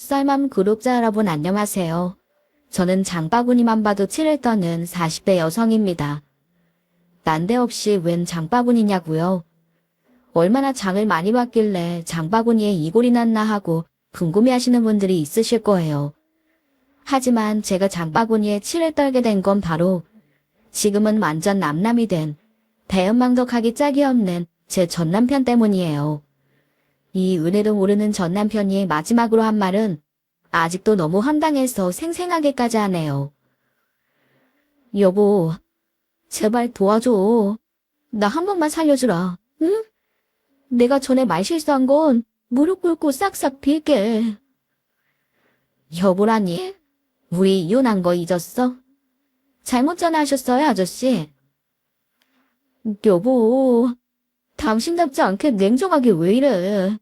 썰맘 구독자 여러분 안녕하세요. 저는 장바구니만 봐도 치를 떠는 40대 여성입니다. 난데없이 웬 장바구니냐고요? 얼마나 장을 많이 봤길래 장바구니에 이골이 났나 하고 궁금해하시는 분들이 있으실 거예요. 하지만 제가 장바구니에 치를 떨게 된 건 바로 지금은 완전 남남이 된 배은망덕하기 짝이 없는 제 전남편 때문이에요. 이 은혜도 모르는 전남편이 마지막으로 한 말은 아직도 너무 황당해서 생생하게까지 하네요. 여보, 제발 도와줘. 나 한 번만 살려주라. 응? 내가 전에 말 실수한 건 무릎 꿇고 싹싹 빌게. 여보라니? 우리 이혼한 거 잊었어? 잘못 전화하셨어요, 아저씨? 여보, 당신답지 않게 냉정하게 왜 이래?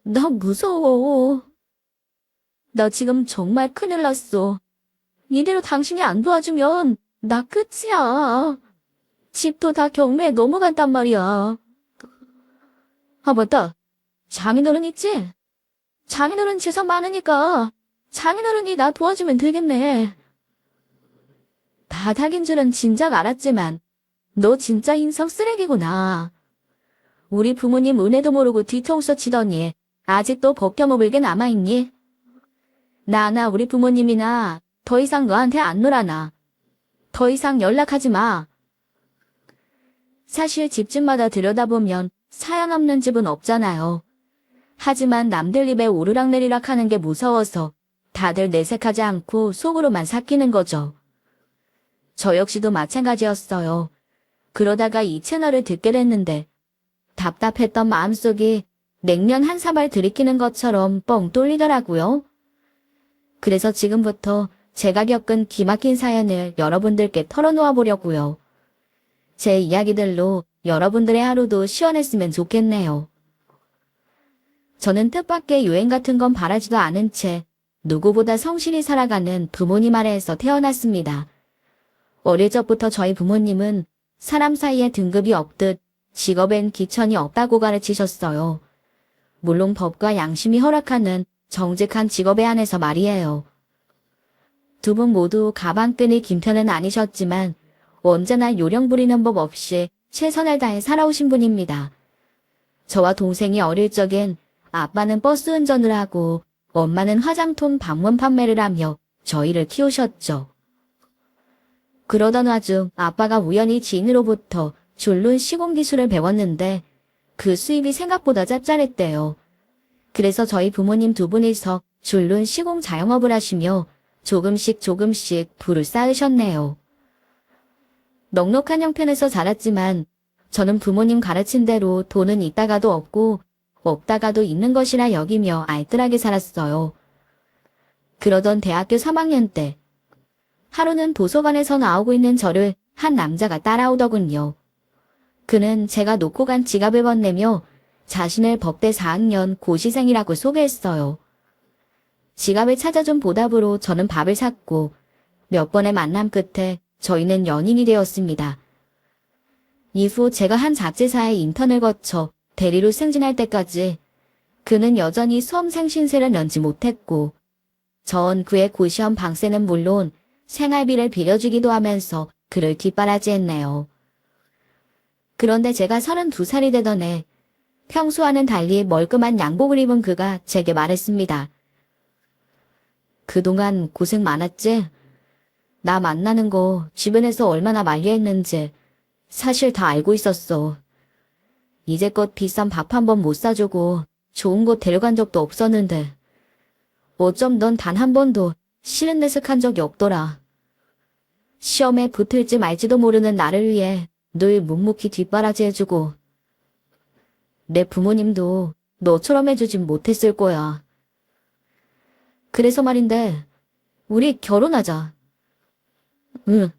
나 무서워. 나 지금 정말 큰일 났어. 이대로 당신이 안 도와주면 나 끝이야. 집도 다 경매에 넘어간단 말이야. 아, 맞다. 장인어른 있지? 장인어른 재산 많으니까 장인어른이 나 도와주면 되겠네. 바닥인 줄은 진작 알았지만 너 진짜 인성 쓰레기구나. 우리 부모님 은혜도 모르고 뒤통수 치더니 아직도 벗겨먹을 게 남아있니? 나나 우리 부모님이나 더 이상 너한테 안 놀아나. 더 이상 연락하지 마. 사실 집집마다 들여다보면 사연 없는 집은 없잖아요. 하지만 남들 입에 오르락내리락 하는 게 무서워서 다들 내색하지 않고 속으로만 삭히는 거죠. 저 역시도 마찬가지였어요. 그러다가 이 채널을 듣게 됐는데 답답했던 마음속이 냉면 한 사발 들이키는 것처럼 뻥 뚫리더라고요. 그래서 지금부터 제가 겪은 기막힌 사연을 여러분들께 털어놓아 보려고요. 제 이야기들로 여러분들의 하루도 시원했으면 좋겠네요. 저는 뜻밖의 유행 같은 건 바라지도 않은 채 누구보다 성실히 살아가는 부모님 아래에서 태어났습니다. 어릴 적부터 저희 부모님은 사람 사이에 등급이 없듯 직업엔 기천이 없다고 가르치셨어요. 물론 법과 양심이 허락하는 정직한 직업에 한해서 말이에요. 두 분 모두 가방끈이 긴 편은 아니셨지만 언제나 요령 부리는 법 없이 최선을 다해 살아오신 분입니다. 저와 동생이 어릴 적엔 아빠는 버스 운전을 하고 엄마는 화장품 방문 판매를 하며 저희를 키우셨죠. 그러던 와중 아빠가 우연히 지인으로부터 줄눈 시공 기술을 배웠는데 그 수입이 생각보다 짭짤했대요. 그래서 저희 부모님 두 분이서 줄눈 시공 자영업을 하시며 조금씩 부를 쌓으셨네요. 넉넉한 형편에서 자랐지만 저는 부모님 가르친 대로 돈은 있다가도 없고 없다가도 있는 것이라 여기며 알뜰하게 살았어요. 그러던 대학교 3학년 때 하루는 도서관에서 나오고 있는 저를 한 남자가 따라오더군요. 그는 제가 놓고 간 지갑을 건네며 자신을 법대 4학년 고시생이라고 소개했어요. 지갑을 찾아준 보답으로 저는 밥을 샀고 몇 번의 만남 끝에 저희는 연인이 되었습니다. 이후 제가 한 잡지사에 인턴을 거쳐 대리로 승진할 때까지 그는 여전히 수험생 신세를 면치 못했고 전 그의 고시원 방세는 물론 생활비를 빌려주기도 하면서 그를 뒷바라지했네요. 그런데 제가 32살이 되던 해 평소와는 달리 멀끔한 양복을 입은 그가 제게 말했습니다. 그동안 고생 많았지? 나 만나는 거 주변에서 얼마나 만류했는지 사실 다 알고 있었어. 이제껏 비싼 밥 한 번 못 사주고 좋은 곳 데려간 적도 없었는데 어쩜 넌 단 한 번도 싫은 내색한 적이 없더라. 시험에 붙을지 말지도 모르는 나를 위해 늘 묵묵히 뒷바라지 해주고 내 부모님도 너처럼 해주진 못했을 거야. 그래서 말인데 우리 결혼하자. 응.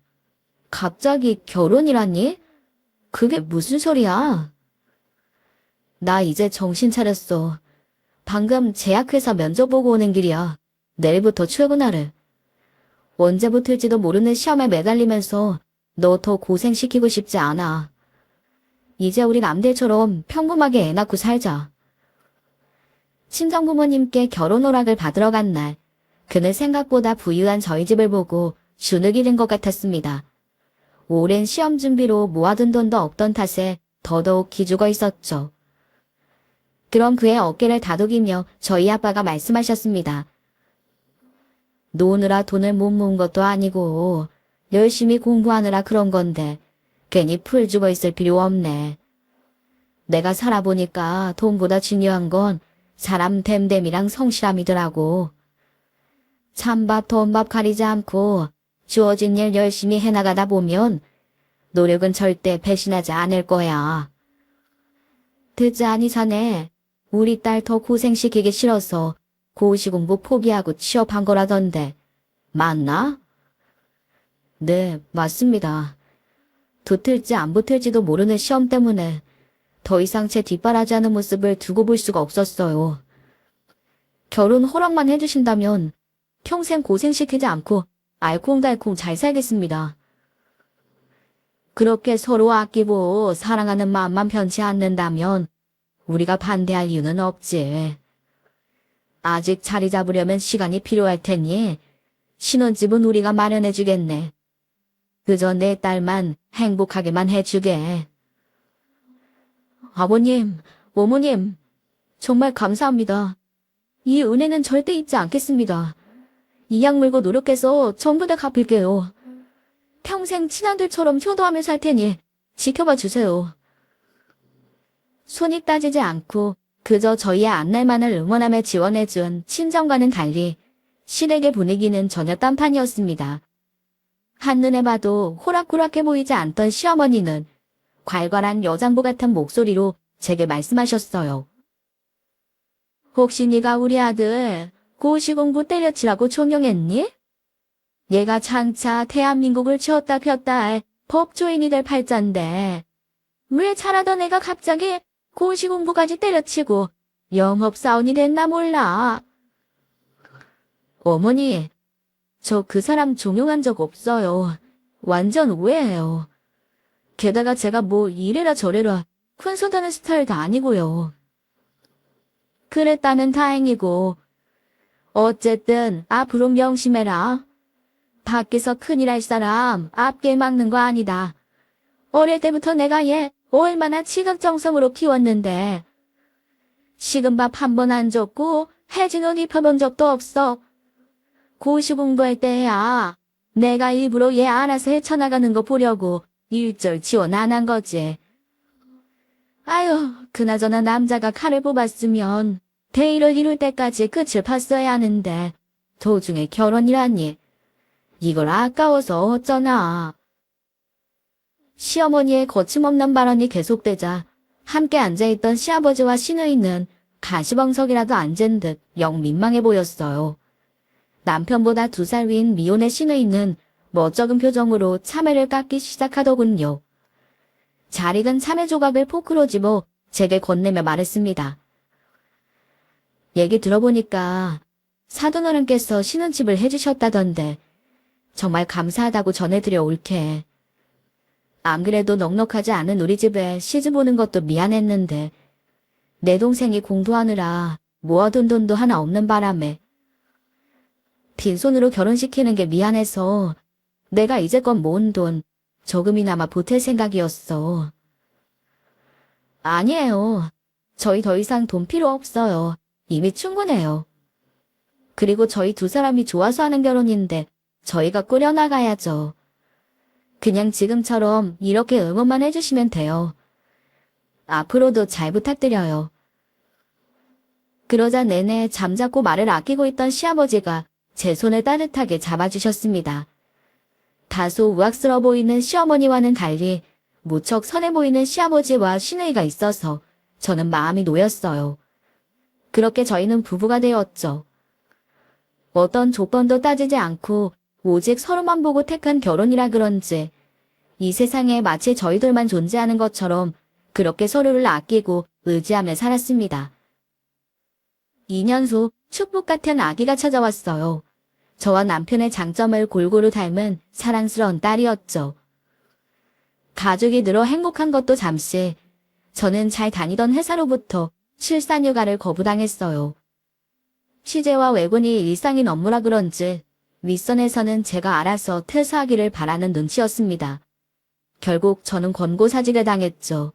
갑자기 결혼이라니? 그게 무슨 소리야? 나 이제 정신 차렸어. 방금 제약회사 면접 보고 오는 길이야. 내일부터 출근하래. 언제 붙을지도 모르는 시험에 매달리면서 너 더 고생시키고 싶지 않아. 이제 우리 남들처럼 평범하게 애 낳고 살자. 친정부모님께 결혼 허락을 받으러 간 날, 그는 생각보다 부유한 저희 집을 보고 주눅이 든 것 같았습니다. 오랜 시험 준비로 모아둔 돈도 없던 탓에 더더욱 기죽어 있었죠. 그럼 그의 어깨를 다독이며 저희 아빠가 말씀하셨습니다. 노느라 돈을 못 모은 것도 아니고 열심히 공부하느라 그런 건데 괜히 풀 죽어 있을 필요 없네. 내가 살아보니까 돈보다 중요한 건 사람 됨됨이랑 성실함이더라고. 찬밥 돈밥 가리지 않고 주어진 일 열심히 해나가다 보면 노력은 절대 배신하지 않을 거야. 듣자하니 자네 우리 딸 더 고생시키기 싫어서 고시 공부 포기하고 취업한 거라던데 맞나? 네, 맞습니다. 붙을지 안 붙을지도 모르는 시험 때문에 더 이상 제 뒷바라지하는 모습을 두고 볼 수가 없었어요. 결혼 허락만 해주신다면 평생 고생시키지 않고 알콩달콩 잘 살겠습니다. 그렇게 서로 아끼고 사랑하는 마음만 변치 않는다면 우리가 반대할 이유는 없지. 아직 자리 잡으려면 시간이 필요할 테니 신혼집은 우리가 마련해주겠네. 그저 내 딸만 행복하게만 해주게. 아버님, 어머님, 정말 감사합니다. 이 은혜는 절대 잊지 않겠습니다. 이 약 물고 노력해서 전부 다 갚을게요. 평생 친아들처럼 효도하며 살 테니 지켜봐 주세요. 손익 따지지 않고 그저 저희의 앞날만을 응원하며 지원해준 친정과는 달리 시댁의 분위기는 전혀 딴판이었습니다. 한눈에 봐도 호락호락해 보이지 않던 시어머니는 괄괄한 여장부 같은 목소리로 제게 말씀하셨어요. 혹시 네가 우리 아들 고시 공부 때려치라고 종용했니? 얘가 장차 대한민국을 쥐었다 폈다 할 법조인이 될 팔자인데 왜 잘하던 애가 갑자기 고시 공부까지 때려치고 영업사원이 됐나 몰라. 어머니, 저 그 사람 종용한 적 없어요. 완전 오해예요. 게다가 제가 뭐 이래라 저래라 큰소다는 스타일도 아니고요. 그랬다면 다행이고 어쨌든 앞으로 명심해라. 밖에서 큰일 할 사람 앞길 막는 거 아니다. 어릴 때부터 내가 얘 얼마나 지극정성으로 키웠는데 식은 밥 한 번 안 줬고 해진 옷 입혀본 적도 없어. 고시 공부할 때야 내가 일부러 얘 알아서 헤쳐나가는 거 보려고 일절 지원 안 한 거지. 아유, 그나저나 남자가 칼을 뽑았으면 대의를 이룰 때까지 끝을 봤어야 하는데 도중에 결혼이라니. 이걸 아까워서 어쩌나. 시어머니의 거침없는 발언이 계속되자 함께 앉아있던 시아버지와 시누이는 가시방석이라도 앉은 듯 영 민망해 보였어요. 남편보다 2살 위인 미혼의 시누이는 멋쩍은 표정으로 참외를 깎기 시작하더군요. 잘 익은 참외 조각을 포크로 집어 제게 건네며 말했습니다. 얘기 들어보니까 사돈어른께서 신혼집을 해주셨다던데 정말 감사하다고 전해드려 올게. 안 그래도 넉넉하지 않은 우리 집에 시집 오는 것도 미안했는데 내 동생이 공부하느라 모아둔 돈도 하나 없는 바람에 빈손으로 결혼시키는 게 미안해서 내가 이제껏 모은 돈 조금이나마 보탤 생각이었어. 아니에요. 저희 더 이상 돈 필요 없어요. 이미 충분해요. 그리고 저희 2사람이 좋아서 하는 결혼인데 저희가 꾸려나가야죠. 그냥 지금처럼 이렇게 응원만 해주시면 돼요. 앞으로도 잘 부탁드려요. 그러자 내내 잠자코 말을 아끼고 있던 시아버지가 제 손을 따뜻하게 잡아주셨습니다. 다소 우악스러워 보이는 시어머니와는 달리 무척 선해 보이는 시아버지와 시누이가 있어서 저는 마음이 놓였어요. 그렇게 저희는 부부가 되었죠. 어떤 조건도 따지지 않고 오직 서로만 보고 택한 결혼이라 그런지 이 세상에 마치 저희들만 존재하는 것처럼 그렇게 서로를 아끼고 의지하며 살았습니다. 2년 후 축복 같은 아기가 찾아왔어요. 저와 남편의 장점을 골고루 닮은 사랑스러운 딸이었죠. 가족이 늘어 행복한 것도 잠시, 저는 잘 다니던 회사로부터 출산휴가를 거부당했어요. 취재와 외근이 일상인 업무라 그런지 윗선에서는 제가 알아서 퇴사하기를 바라는 눈치였습니다. 결국 저는 권고사직을 당했죠.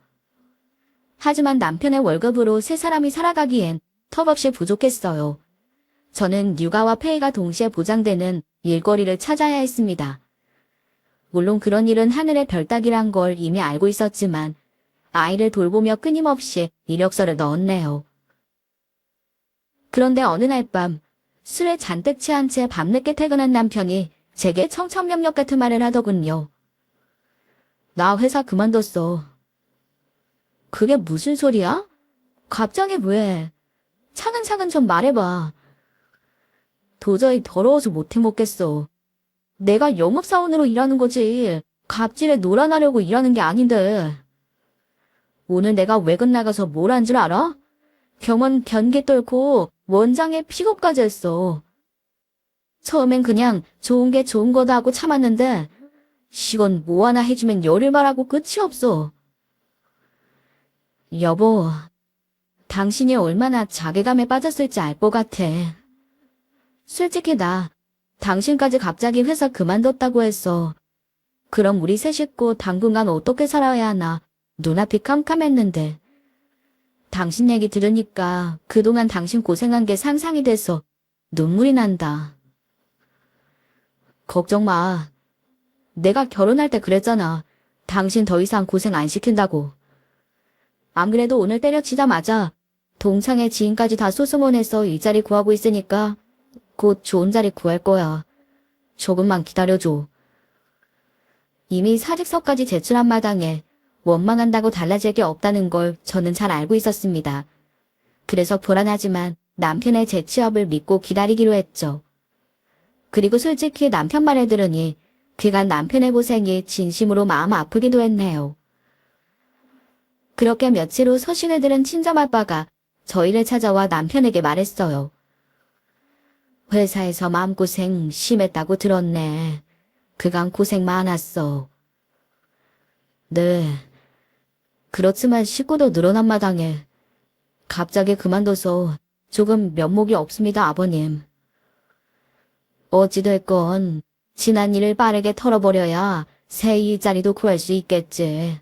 하지만 남편의 월급으로 세 사람이 살아가기엔 턱없이 부족했어요. 저는 육아와 폐의가 동시에 보장되는 일거리를 찾아야 했습니다. 물론 그런 일은 하늘의 별 따기란 걸 이미 알고 있었지만 아이를 돌보며 끊임없이 이력서를 넣었네요. 그런데 어느 날 밤 술에 잔뜩 취한 채 밤늦게 퇴근한 남편이 제게 청천벽력 같은 말을 하더군요. 나 회사 그만뒀어. 그게 무슨 소리야? 갑자기 왜? 차근차근 좀 말해봐. 도저히 더러워서 못 해먹겠어. 내가 영업사원으로 일하는 거지. 갑질에 놀아나려고 일하는 게 아닌데. 오늘 내가 외근 나가서 뭘 한 줄 알아? 병원 변기 뚫고 원장에 픽업까지 했어. 처음엔 그냥 좋은 게 좋은 거다 하고 참았는데 이건 뭐 하나 해주면 열을 말하고 끝이 없어. 여보, 당신이 얼마나 자괴감에 빠졌을지 알 것 같아. 솔직히 나 당신까지 갑자기 회사 그만뒀다고 했어. 그럼 우리 세 식구 당분간 어떻게 살아야 하나 눈앞이 캄캄했는데 당신 얘기 들으니까 그동안 당신 고생한 게 상상이 돼서 눈물이 난다. 걱정 마. 내가 결혼할 때 그랬잖아. 당신 더 이상 고생 안 시킨다고. 안 그래도 오늘 때려치자마자 동창회 지인까지 다 소송원해서 일자리 구하고 있으니까 곧 좋은 자리 구할 거야. 조금만 기다려줘. 이미 사직서까지 제출한 마당에 원망한다고 달라질 게 없다는 걸 저는 잘 알고 있었습니다. 그래서 불안하지만 남편의 재취업을 믿고 기다리기로 했죠. 그리고 솔직히 남편 말을 들으니 그간 남편의 고생이 진심으로 마음 아프기도 했네요. 그렇게 며칠 후 소식을 들은 친정아빠가 저희를 찾아와 남편에게 말했어요. 회사에서 마음고생 심했다고 들었네. 그간 고생 많았어. 네. 그렇지만 식구도 늘어난 마당에 갑자기 그만둬서 조금 면목이 없습니다, 아버님. 어찌됐건 지난 일을 빠르게 털어버려야 새 일자리도 구할 수 있겠지.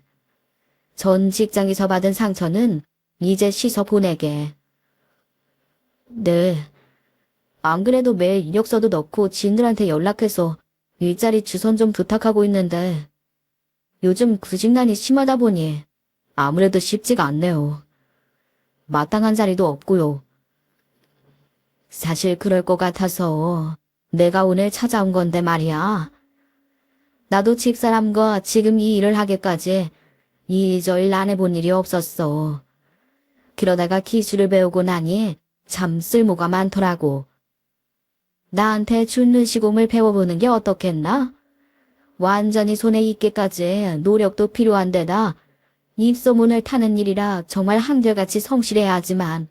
전 직장에서 받은 상처는 이제 씻어 보내게. 네. 안 그래도 매일 이력서도 넣고 지인들한테 연락해서 일자리 주선 좀 부탁하고 있는데 요즘 구직난이 심하다 보니 아무래도 쉽지가 않네요. 마땅한 자리도 없고요. 사실 그럴 것 같아서 내가 오늘 찾아온 건데 말이야. 나도 집사람과 지금 이 일을 하기까지 이저일 안 해본 일이 없었어. 그러다가 기술을 배우고 나니 참 쓸모가 많더라고. 나한테 죽는 시공을 배워보는 게 어떻겠나? 완전히 손에 익기까지 노력도 필요한 데다 입소문을 타는 일이라 정말 한결같이 성실해야 하지만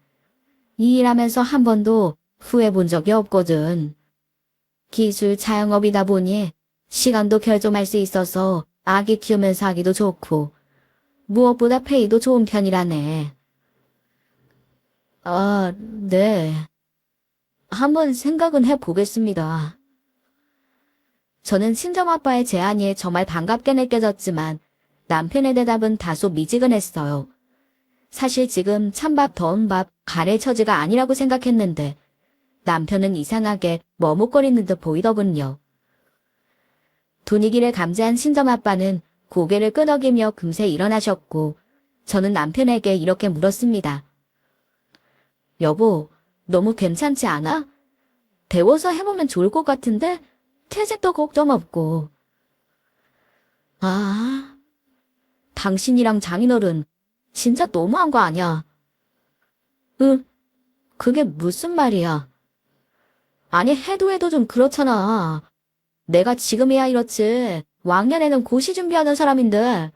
이 일하면서 한 번도 후회본 적이 없거든. 기술 자영업이다 보니 시간도 결정할 수 있어서 아기 키우면서 하기도 좋고 무엇보다 페이도 좋은 편이라네. 아, 네. 한번 생각은 해보겠습니다. 저는 친정아빠의 제안이 정말 반갑게 느껴졌지만 남편의 대답은 다소 미지근했어요. 사실 지금 찬밥 더운 밥 가릴 처지가 아니라고 생각했는데 남편은 이상하게 머뭇거리는 듯 보이더군요. 분위기를 감지한 친정아빠는 고개를 끄덕이며 금세 일어나셨고 저는 남편에게 이렇게 물었습니다. 여보, 너무 괜찮지 않아? 배워서 해보면 좋을 것 같은데 퇴직도 걱정 없고. 아, 당신이랑 장인어른 진짜 너무한 거 아니야? 응, 그게 무슨 말이야? 아니 해도 좀 그렇잖아. 내가 지금이야 이렇지. 왕년에는 고시 준비하던 사람인데.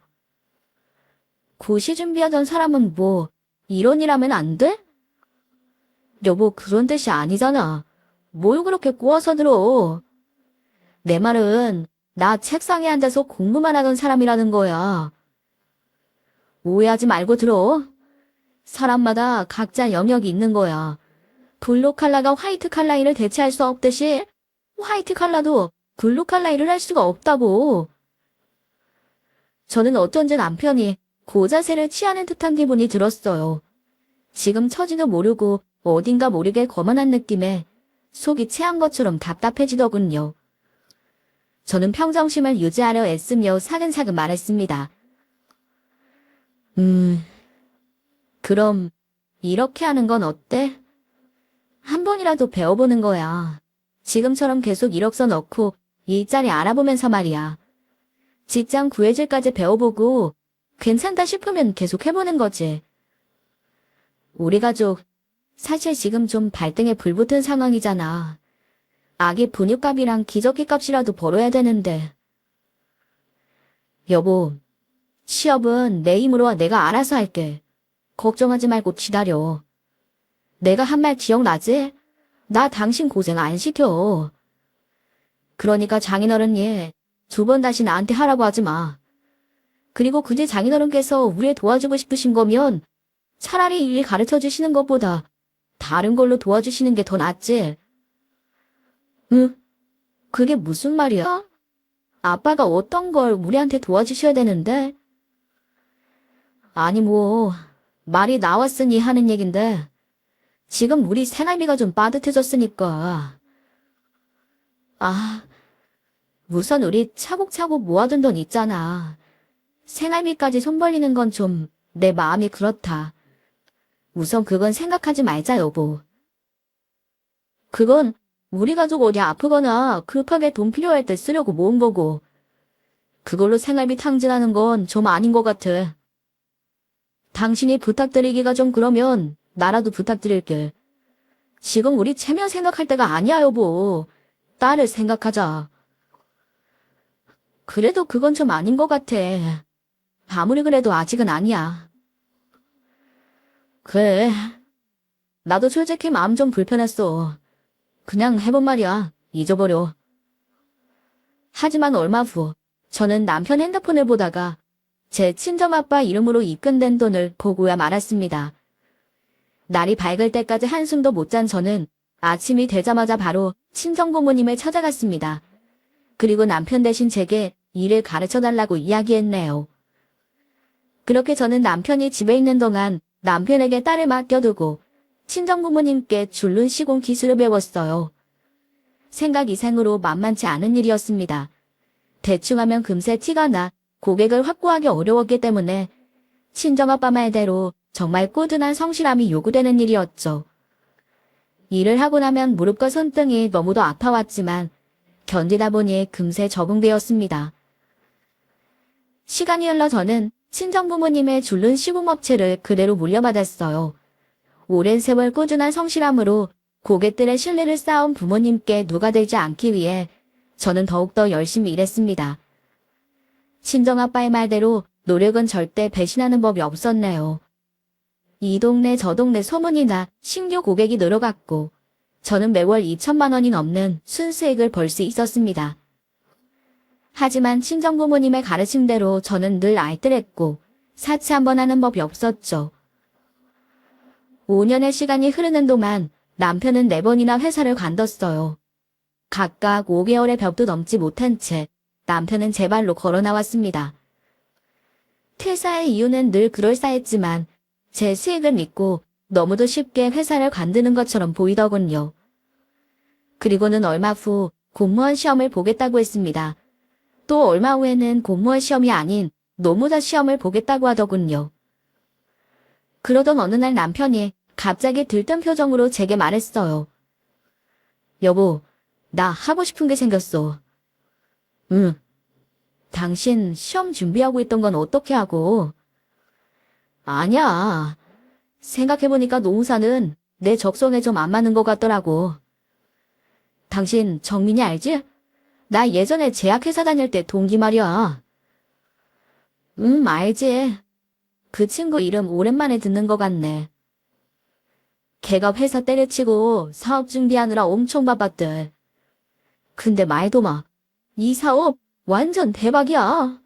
고시 준비하던 사람은 뭐 이런 일 하면 안 돼? 여보 그런 뜻이 아니잖아. 뭘 그렇게 꼬아서 들어. 내 말은 나 책상에 앉아서 공부만 하던 사람이라는 거야. 오해하지 말고 들어. 사람마다 각자 영역이 있는 거야. 블루 칼라가 화이트 칼라 일을 대체할 수 없듯이 화이트 칼라도 블루 칼라 일을 할 수가 없다고. 저는 어쩐지 남편이 고자세를 취하는 듯한 기분이 들었어요. 지금 처지도 모르고 어딘가 모르게 거만한 느낌에 속이 체한 것처럼 답답해지더군요. 저는 평정심을 유지하려 애쓰며 사근사근 말했습니다. 그럼 이렇게 하는 건 어때? 한 번이라도 배워보는 거야. 지금처럼 계속 이력서 넣고 일자리 알아보면서 말이야. 직장 구해질까지 배워보고 괜찮다 싶으면 계속 해보는 거지. 우리 가족 사실 지금 좀 발등에 불붙은 상황이잖아. 아기 분유값이랑 기저귀 값이라도 벌어야 되는데. 여보, 취업은 내 힘으로 내가 알아서 할게. 걱정하지 말고 기다려. 내가 한 말 기억나지? 나 당신 고생 안 시켜. 그러니까 장인어른이 2번 다시 나한테 하라고 하지 마. 그리고 굳이 장인어른께서 우리 도와주고 싶으신 거면 차라리 일 가르쳐 주시는 것보다 다른 걸로 도와주시는 게 더 낫지. 응? 그게 무슨 말이야? 아빠가 어떤 걸 우리한테 도와주셔야 되는데? 아니 말이 나왔으니 하는 얘긴데 지금 우리 생활비가 좀 빠듯해졌으니까. 우선 우리 차곡차곡 모아둔 돈 있잖아. 생활비까지 손 벌리는 건 좀 내 마음이 그렇다. 우선 그건 생각하지 말자, 여보. 그건 우리 가족 어디 아프거나 급하게 돈 필요할 때 쓰려고 모은 거고 그걸로 생활비 탕진하는 건 좀 아닌 것 같아. 당신이 부탁드리기가 좀 그러면 나라도 부탁드릴게. 지금 우리 체면 생각할 때가 아니야, 여보. 딸을 생각하자. 그래도 그건 좀 아닌 것 같아. 아무리 그래도 아직은 아니야. 그래. 나도 솔직히 마음 좀 불편했어. 그냥 해본 말이야. 잊어버려. 하지만 얼마 후 저는 남편 핸드폰을 보다가 제 친정아빠 이름으로 입금된 돈을 보고야 말았습니다. 날이 밝을 때까지 한숨도 못 잔 저는 아침이 되자마자 바로 친정부모님을 찾아갔습니다. 그리고 남편 대신 제게 일을 가르쳐달라고 이야기했네요. 그렇게 저는 남편이 집에 있는 동안 남편에게 딸을 맡겨두고 친정부모님께 줄눈 시공 기술을 배웠어요. 생각 이상으로 만만치 않은 일이었습니다. 대충 하면 금세 티가 나 고객을 확보하기 어려웠기 때문에 친정아빠 말대로 정말 꾸준한 성실함이 요구되는 일이었죠. 일을 하고 나면 무릎과 손등이 너무도 아파왔지만 견디다 보니 금세 적응되었습니다. 시간이 흘러 저는 친정부모님의 줄눈 시공업체를 그대로 물려받았어요. 오랜 세월 꾸준한 성실함으로 고객들의 신뢰를 쌓은 부모님께 누가 되지 않기 위해 저는 더욱더 열심히 일했습니다. 친정아빠의 말대로 노력은 절대 배신하는 법이 없었네요. 이 동네 저 동네 소문이 나 신규 고객이 늘어갔고 저는 매월 2천만 원이 넘는 순수익을 벌 수 있었습니다. 하지만 친정부모님의 가르침대로 저는 늘 알뜰했고 사치 한번 하는 법이 없었죠. 5년의 시간이 흐르는 동안 남편은 4번이나 회사를 관뒀어요. 각각 5개월의 벽도 넘지 못한 채 남편은 제 발로 걸어 나왔습니다. 퇴사의 이유는 늘 그럴싸했지만 제 수익을 믿고 너무도 쉽게 회사를 관두는 것처럼 보이더군요. 그리고는 얼마 후 공무원 시험을 보겠다고 했습니다. 또 얼마 후에는 공무원 시험이 아닌 노무사 시험을 보겠다고 하더군요. 그러던 어느 날 남편이 갑자기 들뜬 표정으로 제게 말했어요. 여보, 나 하고 싶은 게 생겼어. 응. 당신 시험 준비하고 있던 건 어떻게 하고? 아니야. 생각해보니까 노무사는 내 적성에 좀 안 맞는 것 같더라고. 당신 정민이 알지? 나 예전에 제약회사 다닐 때 동기 말이야. 알지. 그 친구 이름 오랜만에 듣는 것 같네. 걔가 회사 때려치고 사업 준비하느라 엄청 바빴대. 근데 말도 마. 이 사업 완전 대박이야.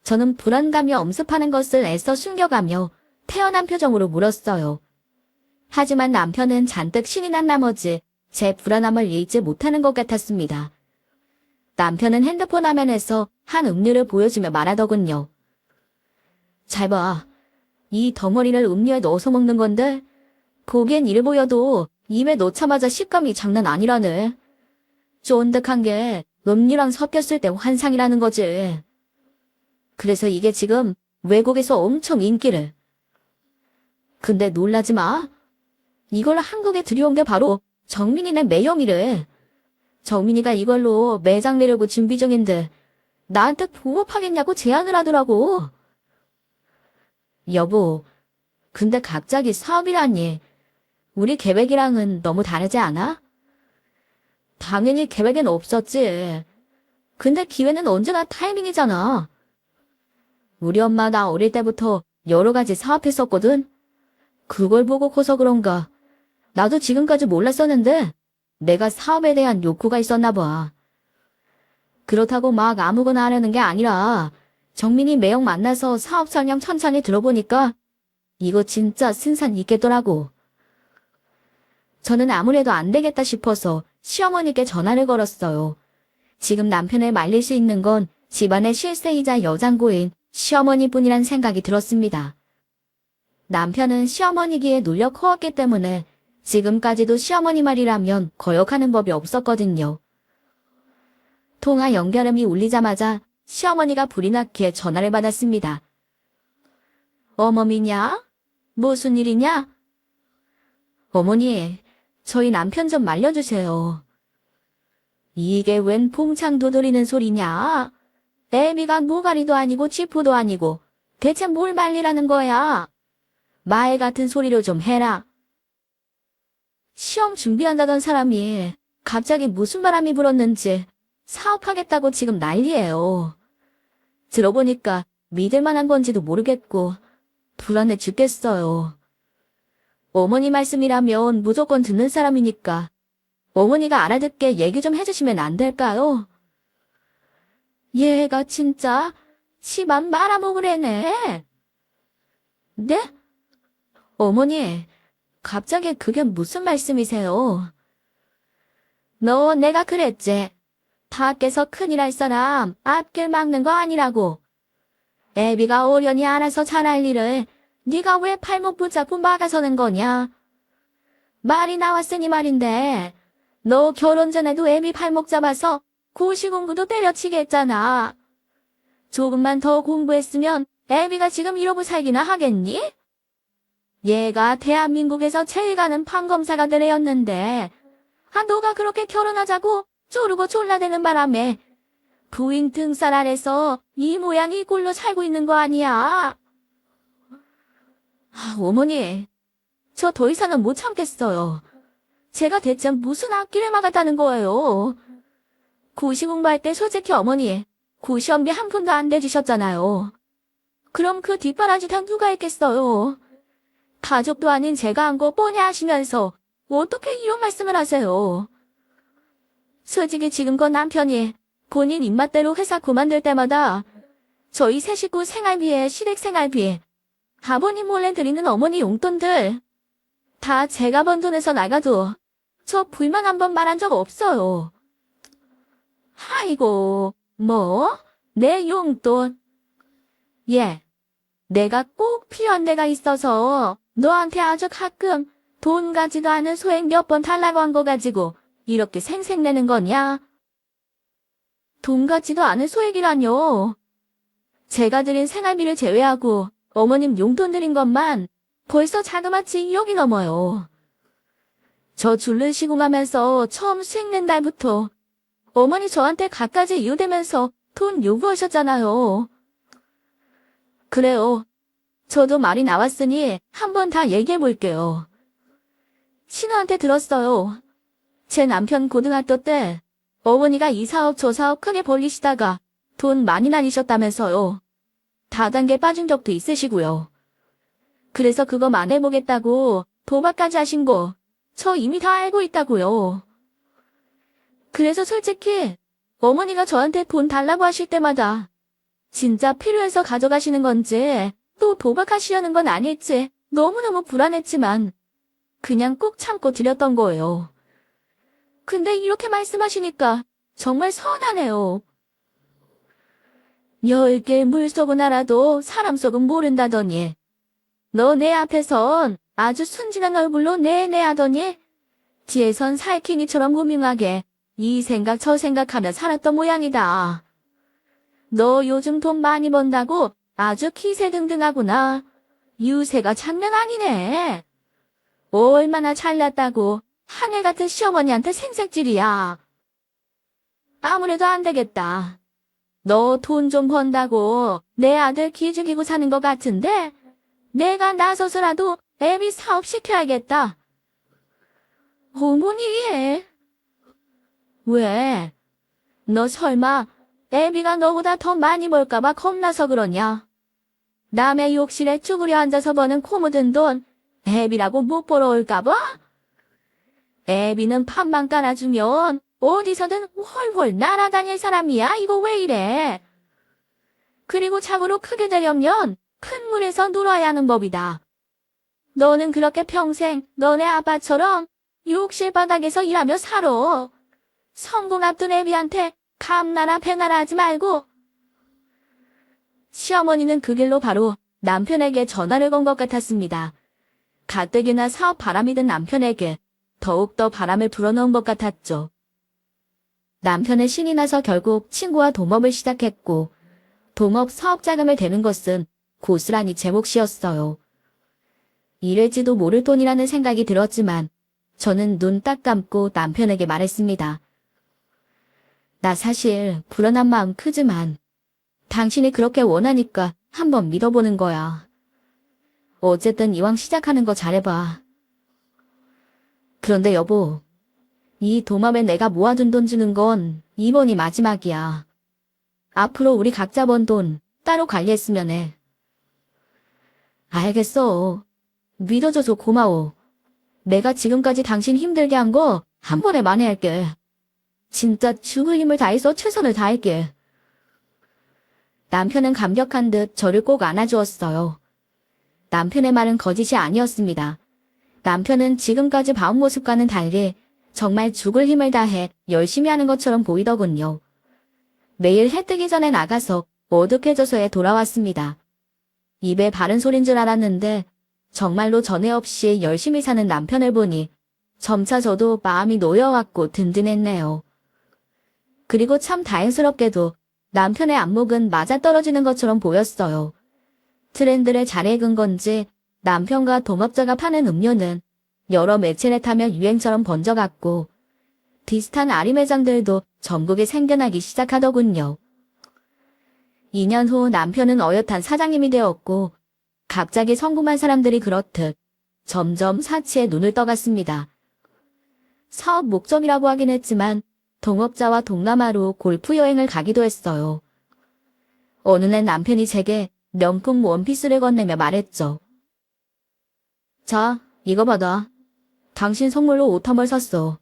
저는 불안감이 엄습하는 것을 애써 숨겨가며 태연한 표정으로 물었어요. 하지만 남편은 잔뜩 신이 난 나머지 제 불안함을 잊지 못하는 것 같았습니다. 남편은 핸드폰 화면에서 한 음료를 보여주며 말하더군요. 잘 봐. 이 덩어리를 음료에 넣어서 먹는 건데 보기엔 이래 보여도 입에 넣자마자 식감이 장난 아니라네. 쫀득한 게 음료랑 섞였을 때 환상이라는 거지. 그래서 이게 지금 외국에서 엄청 인기를. 근데 놀라지 마. 이걸 한국에 들여온 게 바로 정민이네 매형이래. 정민이가 이걸로 매장 내려고 준비 중인데 나한테 부업하겠냐고 제안을 하더라고. 여보, 근데 갑자기 사업이라니. 우리 계획이랑은 너무 다르지 않아? 당연히 계획엔 없었지. 근데 기회는 언제나 타이밍이잖아. 우리 엄마 나 어릴 때부터 여러 가지 사업했었거든. 그걸 보고 커서 그런가. 나도 지금까지 몰랐었는데 내가 사업에 대한 욕구가 있었나 봐. 그렇다고 막 아무거나 하려는 게 아니라 정민이 매형 만나서 사업 설명 천천히 들어보니까 이거 진짜 승산 있겠더라고. 저는 아무래도 안 되겠다 싶어서 시어머니께 전화를 걸었어요. 지금 남편을 말릴 수 있는 건 집안의 실세이자 여장고인 시어머니뿐이란 생각이 들었습니다. 남편은 시어머니기에 놀려 커왔기 때문에 지금까지도 시어머니 말이라면 거역하는 법이 없었거든요. 통화 연결음이 울리자마자 시어머니가 불이 났기에 전화를 받았습니다. 어머니냐? 무슨 일이냐? 어머니, 저희 남편 좀 말려주세요. 이게 웬 봉창 도드리는 소리냐? 애비가 노가리도 아니고 지푸도 아니고 대체 뭘 말리라는 거야? 말 같은 소리로 좀 해라. 시험 준비한다던 사람이 갑자기 무슨 바람이 불었는지 사업하겠다고 지금 난리예요. 들어보니까 믿을 만한 건지도 모르겠고 불안해 죽겠어요. 어머니 말씀이라면 무조건 듣는 사람이니까 어머니가 알아듣게 얘기 좀 해주시면 안 될까요? 얘가 진짜 집안 말아먹으래네. 네? 어머니, 갑자기 그게 무슨 말씀이세요? 너 내가 그랬지. 밖에서 큰일 할 사람 앞길 막는 거 아니라고. 애비가 오련히 알아서 잘할 일을 네가 왜 팔목 붙잡고 막아서는 거냐? 말이 나왔으니 말인데 너 결혼 전에도 애비 팔목 잡아서 고시공부도 때려치게 했잖아. 조금만 더 공부했으면 애비가 지금 이러고 살기나 하겠니? 얘가 대한민국에서 제일 가는 판검사가 되려였는데 너가 그렇게 결혼하자고 쪼르고 졸라대는 바람에 부인 등살 아래서 이 모양이 이 꼴로 살고 있는 거 아니야? 어머니, 저 더 이상은 못 참겠어요. 제가 대체 무슨 앞길을 막았다는 거예요. 고시 공부할 때 솔직히 어머니, 고시원비 한 푼도 안 내주셨잖아요. 그럼 그 뒷바라지 다 누가 했겠어요? 가족도 아닌 제가 한 거 뻔히 아시면서 어떻게 이런 말씀을 하세요? 솔직히 지금껏 남편이 본인 입맛대로 회사 그만둘 때마다 저희 세 식구 생활비에 시댁 생활비, 아버님 몰래 드리는 어머니 용돈들 다 제가 번 돈에서 나가도 저 불만 한 번 말한 적 없어요. 아이고, 뭐? 내 용돈? 예, 내가 꼭 필요한 데가 있어서 너한테 아주 가끔 돈 가지도 않은 소액 몇 번 달라고 한 거 가지고 이렇게 생색내는 거냐? 돈 같지도 않은 소액이라뇨. 제가 드린 생활비를 제외하고 어머님 용돈 드린 것만 벌써 자그마치 2억이 넘어요. 저 줄을 시공하면서 처음 수익 낸 달부터 어머니 저한테 갖가지 이유대면서 돈 요구하셨잖아요. 그래요. 저도 말이 나왔으니 한번 다 얘기해 볼게요. 신우한테 들었어요. 제 남편 고등학교 때 어머니가 이 사업 저 사업 크게 벌리시다가 돈 많이 날리셨다면서요. 다단계 빠진 적도 있으시고요. 그래서 그거만 해보겠다고 도박까지 하신 거 저 이미 다 알고 있다고요. 그래서 솔직히 어머니가 저한테 돈 달라고 하실 때마다 진짜 필요해서 가져가시는 건지 또 도박하시려는 건 아닐지 너무너무 불안했지만 그냥 꾹 참고 드렸던 거예요. 근데 이렇게 말씀하시니까 정말 서운하네요. 10개 물속은 알아도 사람 속은 모른다더니. 너 내 앞에선 아주 순진한 얼굴로 네네 하더니 뒤에선 살쾡이처럼 무명하게 이 생각 저 생각하며 살았던 모양이다. 너 요즘 돈 많이 번다고 아주 기세등등하구나. 유세가 장난 아니네. 얼마나 잘났다고 하늘 같은 시어머니한테 생색질이야. 아무래도 안 되겠다. 너 돈 좀 번다고 내 아들 기죽이고 사는 것 같은데 내가 나서서라도 애비 사업 시켜야겠다. 어머니, 왜? 너 설마 애비가 너보다 더 많이 벌까봐 겁나서 그러냐? 남의 욕실에 쭈그려 앉아서 버는 코 묻은 돈 애비라고 못 벌어올까봐? 애비는 판만 깔아주면 어디서든 훨훨 날아다닐 사람이야. 이거 왜 이래? 그리고 자고로 크게 되려면 큰 물에서 놀아야 하는 법이다. 너는 그렇게 평생 너네 아빠처럼 욕실 바닥에서 일하며 살아. 성공 앞둔 애비한테 감나라 배나라 하지 말고. 시어머니는 그 길로 바로 남편에게 전화를 건 것 같았습니다. 가뜩이나 사업 바람이 든 남편에게 더욱더 바람을 불어넣은 것 같았죠. 남편은 신이 나서 결국 친구와 동업을 시작했고 동업 사업 자금을 대는 것은 고스란히 제 몫이었어요. 이럴지도 모를 돈이라는 생각이 들었지만 저는 눈 딱 감고 남편에게 말했습니다. 나 사실 불안한 마음 크지만 당신이 그렇게 원하니까 한번 믿어보는 거야. 어쨌든 이왕 시작하는 거 잘해봐. 그런데 여보, 이 도맘에 내가 모아둔 돈 주는 건 이번이 마지막이야. 앞으로 우리 각자 번 돈 따로 관리했으면 해. 알겠어. 믿어줘서 고마워. 내가 지금까지 당신 힘들게 한 거 한 번에 만회할게. 진짜 죽을 힘을 다해서 최선을 다할게. 남편은 감격한 듯 저를 꼭 안아주었어요. 남편의 말은 거짓이 아니었습니다. 남편은 지금까지 봐온 모습과는 달리 정말 죽을 힘을 다해 열심히 하는 것처럼 보이더군요. 매일 해 뜨기 전에 나가서 어둑해져서에 돌아왔습니다. 입에 바른 소린 줄 알았는데 정말로 전에 없이 열심히 사는 남편을 보니 점차 저도 마음이 놓여왔고 든든했네요. 그리고 참 다행스럽게도 남편의 안목은 맞아떨어지는 것처럼 보였어요. 트렌드를 잘 읽은 건지 남편과 동업자가 파는 음료는 여러 매체를 타며 유행처럼 번져갔고 비슷한 아리 매장들도 전국에 생겨나기 시작하더군요. 2년 후 남편은 어엿한 사장님이 되었고 갑자기 성공한 사람들이 그렇듯 점점 사치에 눈을 떠갔습니다. 사업 목적이라고 하긴 했지만 동업자와 동남아로 골프 여행을 가기도 했어요. 어느 날 남편이 제게 명품 원피스를 건네며 말했죠. 자, 이거 받아. 당신 선물로 옷 한 벌 샀어.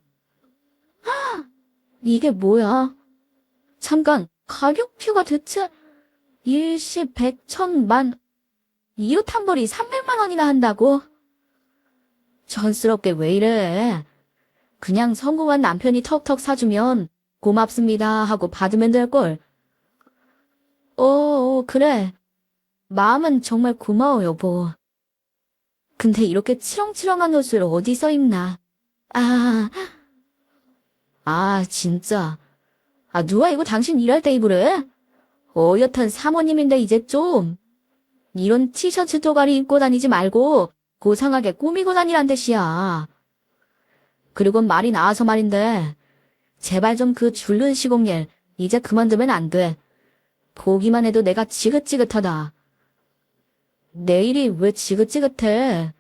이게 뭐야? 잠깐, 가격표가 대체 일시, 백, 천, 만. 이 옷 한 벌이 300만 원이나 한다고? 전스럽게 왜 이래? 그냥 성공한 남편이 턱턱 사주면 고맙습니다 하고 받으면 될걸. 그래. 마음은 정말 고마워, 여보. 근데 이렇게 치렁치렁한 옷을 어디서 입나? 진짜. 누가 이거 당신 일할 때 입으래? 어엿한 사모님인데 이제 좀. 이런 티셔츠 쪼가리 입고 다니지 말고 고상하게 꾸미고 다니란 뜻이야. 그리고 말이 나와서 말인데 제발 좀 그 줄눈 시공일 이제 그만두면 안 돼. 보기만 해도 내가 지긋지긋하다. 내일이 왜 지긋지긋해?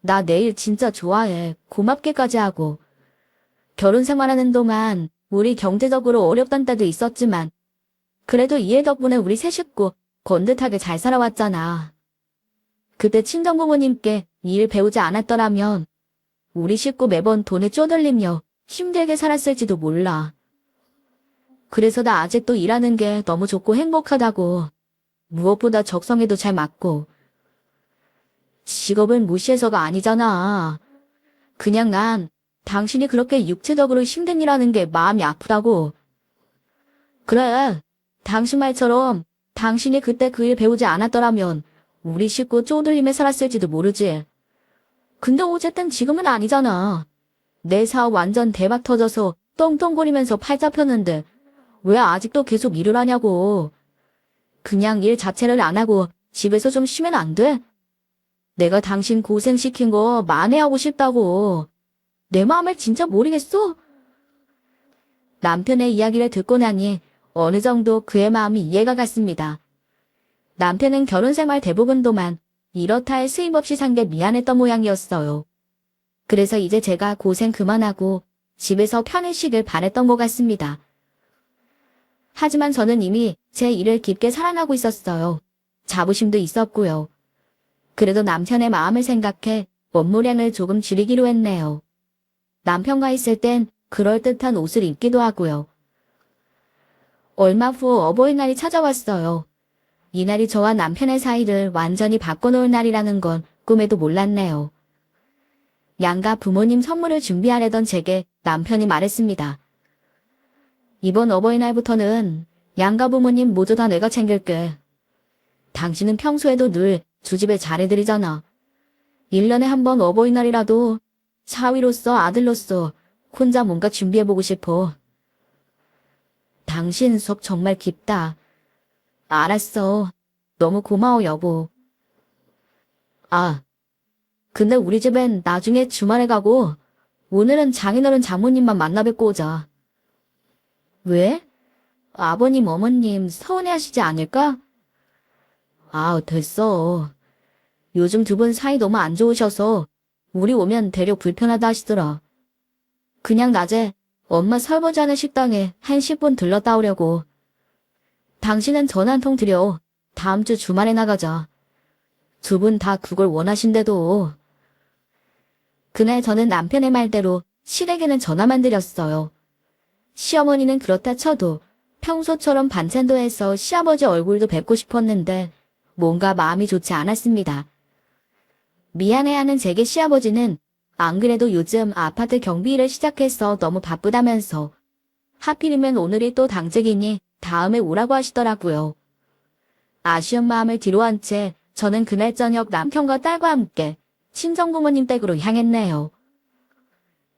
나 내일 진짜 좋아해. 고맙게까지 하고. 결혼 생활하는 동안 우리 경제적으로 어렵던 때도 있었지만 그래도 이해 덕분에 우리 세 식구 건듯하게 잘 살아왔잖아. 그때 친정부모님께 일 배우지 않았더라면 우리 식구 매번 돈에 쪼들리며 힘들게 살았을지도 몰라. 그래서 나 아직도 일하는 게 너무 좋고 행복하다고. 무엇보다 적성에도 잘 맞고. 직업을 무시해서가 아니잖아. 그냥 난 당신이 그렇게 육체적으로 힘든 일하는 게 마음이 아프다고. 그래, 당신 말처럼 당신이 그때 그 일 배우지 않았더라면 우리 식구 쪼들림에 살았을지도 모르지. 근데 어쨌든 지금은 아니잖아. 내 사업 완전 대박 터져서 떵떵거리면서 팔 잡혔는데 왜 아직도 계속 일을 하냐고. 그냥 일 자체를 안 하고 집에서 좀 쉬면 안 돼? 내가 당신 고생시킨 거 만회하고 싶다고. 내 마음을 진짜 모르겠어? 남편의 이야기를 듣고 나니 어느 정도 그의 마음이 이해가 갔습니다. 남편은 결혼 생활 대부분 동안 이렇다 할 수입 없이 산 게 미안했던 모양이었어요. 그래서 이제 제가 고생 그만하고 집에서 편히 쉬길 바랬던 것 같습니다. 하지만 저는 이미 제 일을 깊게 사랑하고 있었어요. 자부심도 있었고요. 그래도 남편의 마음을 생각해 업무량을 조금 줄이기로 했네요. 남편과 있을 땐 그럴듯한 옷을 입기도 하고요. 얼마 후 어버이날이 찾아왔어요. 이날이 저와 남편의 사이를 완전히 바꿔놓을 날이라는 건 꿈에도 몰랐네요. 양가 부모님 선물을 준비하려던 제게 남편이 말했습니다. 이번 어버이날부터는 양가 부모님 모두 다 내가 챙길게. 당신은 평소에도 늘 주집에 잘해드리잖아. 1년에 한 번 어버이날이라도 사위로서 아들로서 혼자 뭔가 준비해보고 싶어. 당신 속 정말 깊다. 알았어. 너무 고마워, 여보. 아, 근데 우리 집엔 나중에 주말에 가고 오늘은 장인어른 장모님만 만나 뵙고 오자. 왜? 아버님, 어머님 서운해하시지 않을까? 아, 됐어. 요즘 두 분 사이 너무 안 좋으셔서 우리 오면 대려 불편하다 하시더라. 그냥 낮에 엄마 설거지하는 식당에 한 10분 들렀다 오려고. 당신은 전화 한 통 드려. 다음 주 주말에 나가자. 두 분 다 그걸 원하신데도. 그날 저는 남편의 말대로 시댁에는 전화만 드렸어요. 시어머니는 그렇다 쳐도 평소처럼 반찬도 해서 시아버지 얼굴도 뵙고 싶었는데 뭔가 마음이 좋지 않았습니다. 미안해하는 제게 시아버지는 안 그래도 요즘 아파트 경비 일을 시작해서 너무 바쁘다면서 하필이면 오늘이 또 당직이니 다음에 오라고 하시더라고요. 아쉬운 마음을 뒤로한 채 저는 그날 저녁 남편과 딸과 함께 친정부모님 댁으로 향했네요.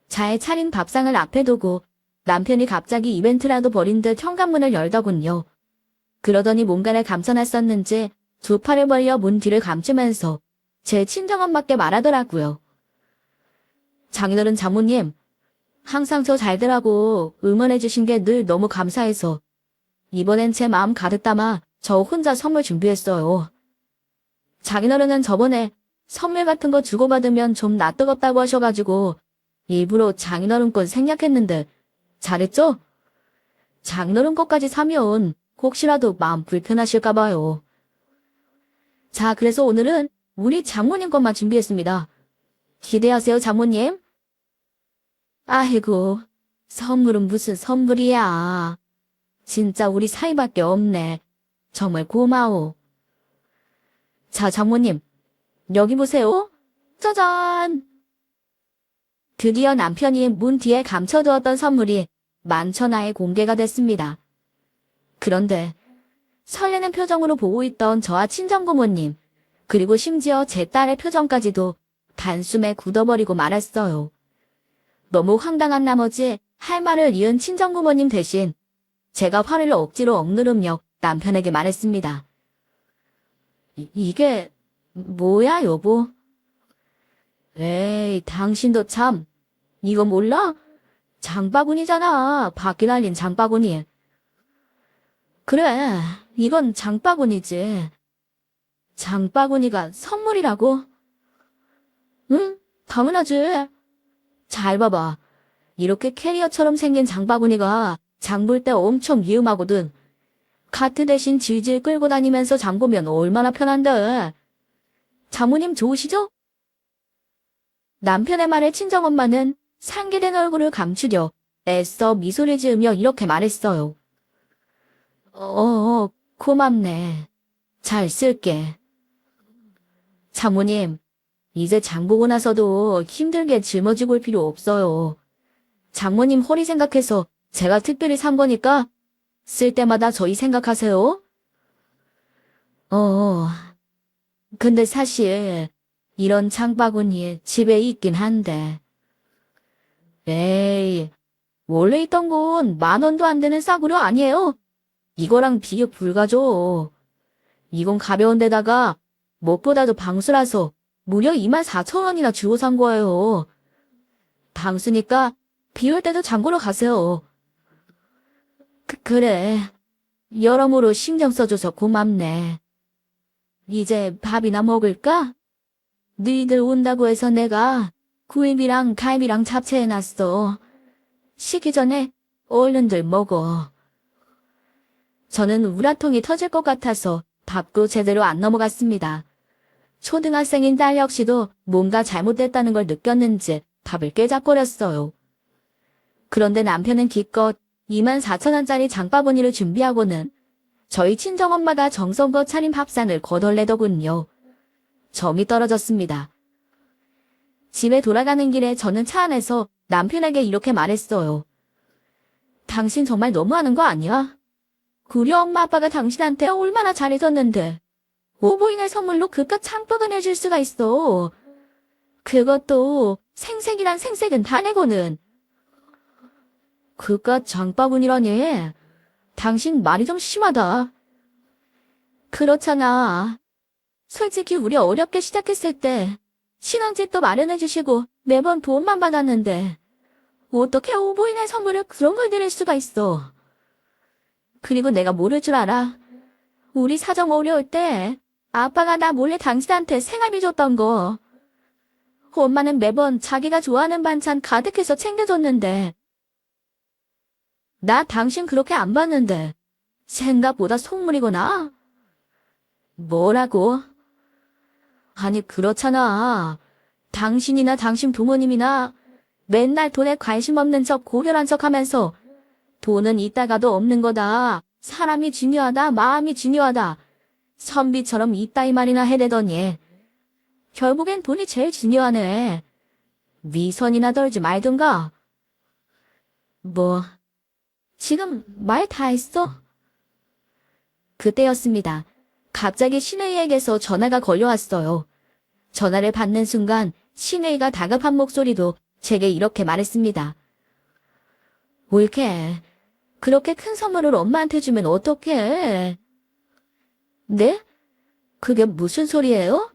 잘 차린 밥상을 앞에 두고 남편이 갑자기 이벤트라도 벌인 듯 현관문을 열더군요. 그러더니 뭔가를 감춰놨었는지 두 팔을 벌려 문 뒤를 감추면서 제 친정엄마께 말하더라고요. 장인어른 장모님, 항상 저 잘되라고 응원해주신 게 늘 너무 감사해서 이번엔 제 마음 가득 담아 저 혼자 선물 준비했어요. 장인어른은 저번에 선물 같은 거 주고받으면 좀 낯뜨겁다고 하셔가지고 일부러 장인어른 건 생략했는데 잘했죠? 장인어른 것까지 사면 혹시라도 마음 불편하실까봐요. 자, 그래서 오늘은 우리 장모님 것만 준비했습니다. 기대하세요, 장모님. 아이고, 선물은 무슨 선물이야. 진짜 우리 사이밖에 없네. 정말 고마워. 자, 장모님, 여기 보세요. 짜잔! 드디어 남편이 문 뒤에 감춰두었던 선물이 만천하에 공개가 됐습니다. 그런데 설레는 표정으로 보고 있던 저와 친정부모님, 그리고 심지어 제 딸의 표정까지도 단숨에 굳어버리고 말았어요. 너무 황당한 나머지 할 말을 이은 친정부모님 대신 제가 화를 억지로 억누르며 남편에게 말했습니다. 이게 뭐야, 여보? 에이, 당신도 참. 이거 몰라? 장바구니잖아. 바퀴 달린 장바구니. 그래, 이건 장바구니지. 장바구니가 선물이라고? 응, 당연하지. 잘 봐봐. 이렇게 캐리어처럼 생긴 장바구니가 장 볼 때 엄청 위험하거든. 카트 대신 질질 끌고 다니면서 장 보면 얼마나 편한데. 장모님 좋으시죠? 남편의 말에 친정엄마는 상기된 얼굴을 감추려 애써 미소를 지으며 이렇게 말했어요. 고맙네. 잘 쓸게. 장모님, 이제 장 보고 나서도 힘들게 짊어지고 올 필요 없어요. 장모님 허리 생각해서 제가 특별히 산 거니까 쓸 때마다 저희 생각하세요. 어, 근데 사실 이런 장바구니 집에 있긴 한데. 에이, 원래 있던 건 10,000원도 안 되는 싸구려 아니에요? 이거랑 비교 불가죠. 이건 가벼운 데다가 무엇보다도 방수라서 무려 24,000원이나 주고 산 거예요. 방수니까 비 올 때도 장보러 가세요. 그래. 여러모로 신경 써줘서 고맙네. 이제 밥이나 먹을까? 너희들 온다고 해서 내가 구입이랑 갈비랑 잡채해놨어. 식기 전에 얼른들 먹어. 저는 우라통이 터질 것 같아서 밥도 제대로 안 넘어갔습니다. 초등학생인 딸 역시도 뭔가 잘못됐다는 걸 느꼈는지 밥을 깨작거렸어요. 그런데 남편은 기껏 24,000원짜리 장바구니를 준비하고는 저희 친정엄마가 정성껏 차린 밥상을 거덜내더군요. 정이 떨어졌습니다. 집에 돌아가는 길에 저는 차 안에서 남편에게 이렇게 말했어요. 당신 정말 너무하는 거 아니야? 우리 엄마 아빠가 당신한테 얼마나 잘해줬는데 오보이날 선물로 그깟 장바구니 해줄 수가 있어. 그것도 생색이란 생색은 다 내고는. 그깟 장바구니라니. 당신 말이 좀 심하다. 그렇잖아. 솔직히 우리 어렵게 시작했을 때 신혼집도 마련해주시고 매번 도움만 받았는데 어떻게 오보이날 선물을 그런 걸 드릴 수가 있어. 그리고 내가 모를 줄 알아. 우리 사정 어려울 때 아빠가 나 몰래 당신한테 생활비 줬던 거. 엄마는 매번 자기가 좋아하는 반찬 가득해서 챙겨줬는데 나 당신 그렇게 안 봤는데 생각보다 속물이구나. 뭐라고? 아니 그렇잖아. 당신이나 당신 부모님이나 맨날 돈에 관심 없는 척 고결한 척 하면서 돈은 있다가도 없는 거다. 사람이 중요하다. 마음이 중요하다. 선비처럼 이따위 말이나 해대더니 결국엔 돈이 제일 중요하네. 위선이나 떨지 말든가. 뭐 지금 말 다 했어? 그때였습니다. 갑자기 신혜이에게서 전화가 걸려왔어요. 전화를 받는 순간 신혜이가 다급한 목소리로 제게 이렇게 말했습니다. 올케, 그렇게 큰 선물을 엄마한테 주면 어떡해? 네? 그게 무슨 소리예요?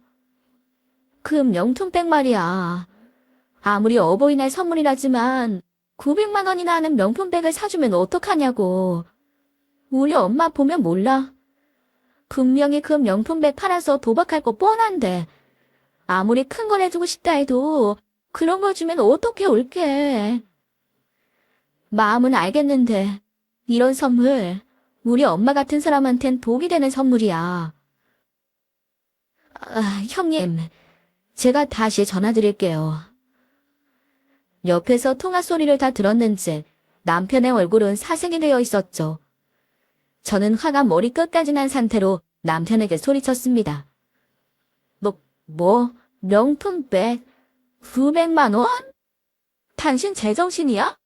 그 명품백 말이야. 아무리 어버이날 선물이라지만 900만 원이나 하는 명품백을 사주면 어떡하냐고. 우리 엄마 보면 몰라. 분명히 그 명품백 팔아서 도박할 거 뻔한데 아무리 큰 걸 해주고 싶다 해도 그런 거 주면 어떻게 올게. 마음은 알겠는데 이런 선물 우리 엄마 같은 사람한텐 독이 되는 선물이야. 형님, 제가 다시 전화드릴게요. 옆에서 통화 소리를 다 들었는지 남편의 얼굴은 사색이 되어 있었죠. 저는 화가 머리 끝까지 난 상태로 남편에게 소리쳤습니다. 명품백 900만 원? 당신 제정신이야?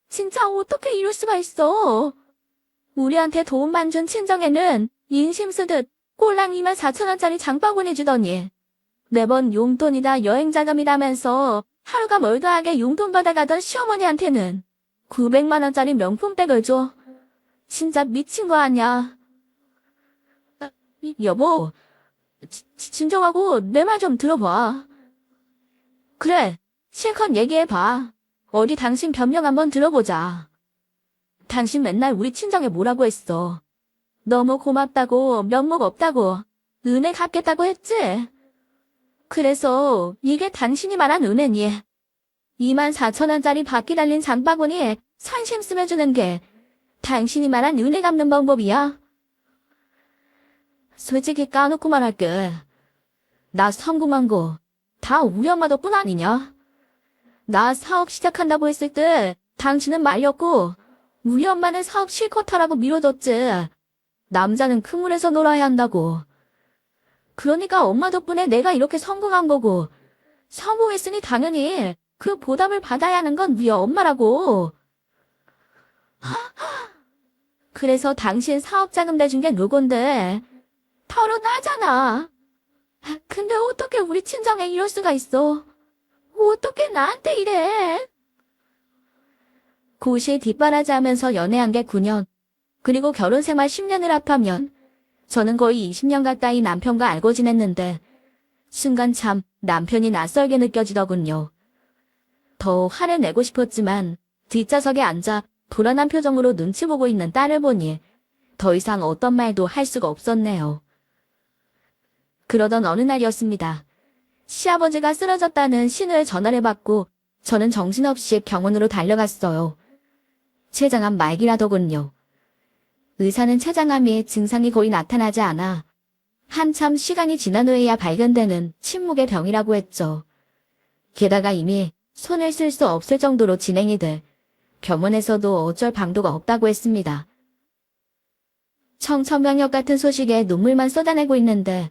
진짜 어떻게 이럴 수가 있어? 우리한테 도움만 준 친정에는 인심 쓰듯 꼴랑 24,000원짜리 장바구니 주더니 매번 용돈이다 여행자금이라면서 하루가 멀다하게 용돈 받아가던 시어머니한테는 900만 원짜리 명품백을 줘. 진짜 미친 거 아니야. 여보, 진정하고 내 말 좀 들어봐. 그래, 실컷 얘기해봐. 어디 당신 변명 한번 들어보자. 당신 맨날 우리 친정에 뭐라고 했어. 너무 고맙다고, 면목 없다고, 은혜 갚겠다고 했지? 그래서 이게 당신이 말한 은혜니. 24,000원짜리 바퀴 달린 장바구니에 선심 쓰며주는 게 당신이 말한 은혜 갚는 방법이야? 솔직히 까놓고 말할게. 나 성공한 거 다 우리 엄마 덕분 아니냐? 나 사업 시작한다고 했을 때 당신은 말렸고 우리 엄마는 사업 실컷 하라고 밀어줬지. 남자는 그물에서 놀아야 한다고. 그러니까 엄마 덕분에 내가 이렇게 성공한 거고 성공했으니 당연히 그 보답을 받아야 하는 건 우리 엄마라고. 그래서 당신 사업자금 내준 게 누군데? 털어나잖아. 근데 어떻게 우리 친정에 이럴 수가 있어? 어떻게 나한테 이래? 고시 뒷바라지 하면서 연애한 게 9년, 그리고 결혼 생활 10년을 합하면 저는 거의 20년 가까이 남편과 알고 지냈는데 순간 참 남편이 낯설게 느껴지더군요. 더 화를 내고 싶었지만 뒷좌석에 앉아 불안한 표정으로 눈치 보고 있는 딸을 보니 더 이상 어떤 말도 할 수가 없었네요. 그러던 어느 날이었습니다. 시아버지가 쓰러졌다는 신호에 전화를 받고 저는 정신없이 병원으로 달려갔어요. 췌장암 말기라더군요. 의사는 췌장암이 증상이 거의 나타나지 않아 한참 시간이 지난 후에야 발견되는 침묵의 병이라고 했죠. 게다가 이미 손을 쓸 수 없을 정도로 진행이 돼 병원에서도 어쩔 방도가 없다고 했습니다. 청천벽력 같은 소식에 눈물만 쏟아내고 있는데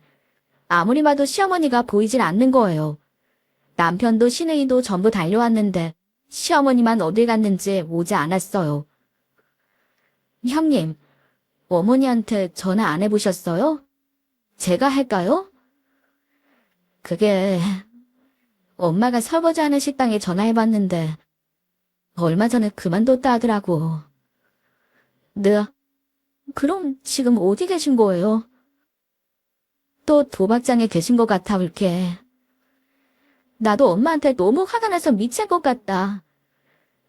아무리 봐도 시어머니가 보이질 않는 거예요. 남편도 시누이도 전부 달려왔는데 시어머니만 어딜 갔는지 오지 않았어요. 형님, 어머니한테 전화 안 해보셨어요? 제가 할까요? 그게 엄마가 설거지하는 식당에 전화해봤는데 얼마 전에 그만뒀다 하더라고. 네, 그럼 지금 어디 계신 거예요? 또 도박장에 계신 것 같아 울게. 나도 엄마한테 너무 화가 나서 미칠 것 같다.